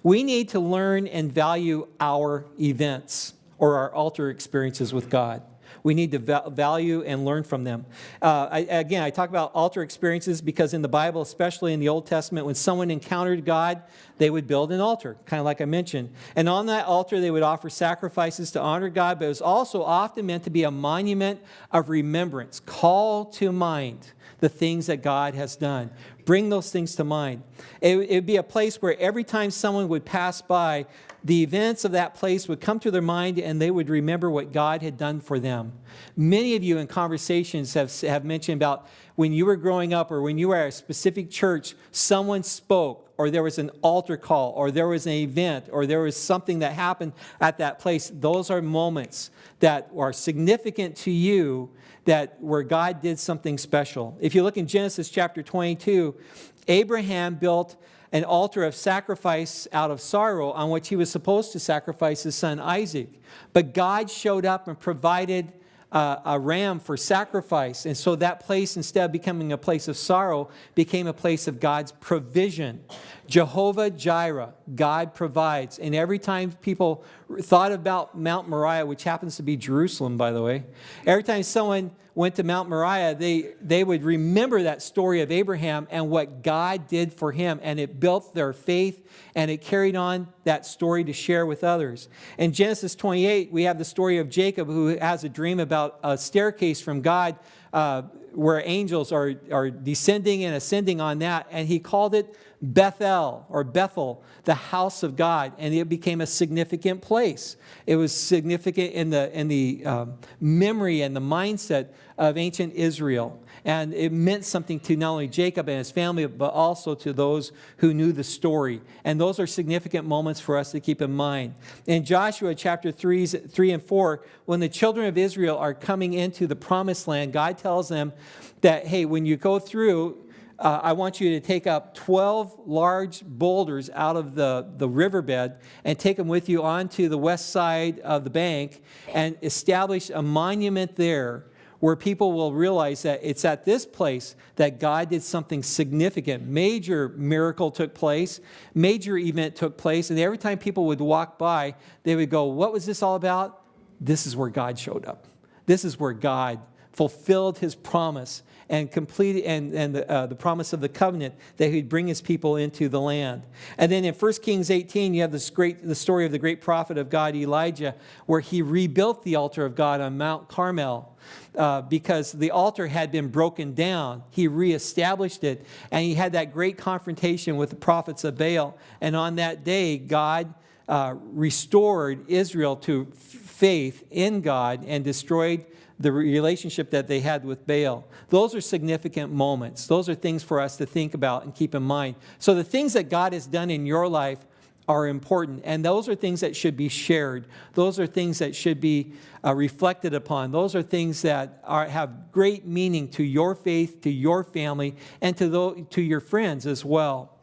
We need to learn and value our events or our altar experiences with God. We need to value and learn from them. I talk about altar experiences because in the Bible, especially in the Old Testament, when someone encountered God, they would build an altar, kind of like I mentioned. And on that altar, they would offer sacrifices to honor God, but it was also often meant to be a monument of remembrance. Call to mind the things that God has done. Bring those things to mind. It would be a place where every time someone would pass by, the events of that place would come to their mind and they would remember what God had done for them. Many of you in conversations have mentioned about when you were growing up or when you were at a specific church, someone spoke or there was an altar call or there was an event or there was something that happened at that place. Those are moments that are significant to you, that where God did something special. If you look in Genesis chapter 22, Abraham built an altar of sacrifice out of sorrow on which he was supposed to sacrifice his son Isaac. But God showed up and provided a ram for sacrifice. And so that place, instead of becoming a place of sorrow, became a place of God's provision. Jehovah Jireh, God provides. And every time people thought about Mount Moriah, which happens to be Jerusalem, by the way, every time someone went to Mount Moriah, they would remember that story of Abraham and what God did for him. And it built their faith and it carried on that story to share with others. In Genesis 28, we have the story of Jacob who has a dream about a staircase from God where angels are descending and ascending on that. And he called it Bethel, or Bethel, the house of God, and it became a significant place. It was significant in the memory and the mindset of ancient Israel, and it meant something to not only Jacob and his family, but also to those who knew the story. And those are significant moments for us to keep in mind. In Joshua chapter 3 and 4, when the children of Israel are coming into the promised land, God tells them that, hey, when you go through, I want you to take up 12 large boulders out of the riverbed and take them with you onto the west side of the bank and establish a monument there where people will realize that it's at this place that God did something significant. Major miracle took place, major event took place, and every time people would walk by, they would go, what was this all about? This is where God showed up. This is where God fulfilled his promise and completed the promise of the covenant that he'd bring his people into the land. And then in 1 Kings 18, you have the story of the great prophet of God, Elijah, where he rebuilt the altar of God on Mount Carmel. Because the altar had been broken down. He reestablished it, and he had that great confrontation with the prophets of Baal. And on that day, God restored Israel to faith in God and destroyed the relationship that they had with Baal. Those are significant moments. Those are things for us to think about and keep in mind. So the things that God has done in your life are important, and those are things that should be shared. Those are things that should be reflected upon. Those are things that have great meaning to your faith, to your family, and to your friends as well.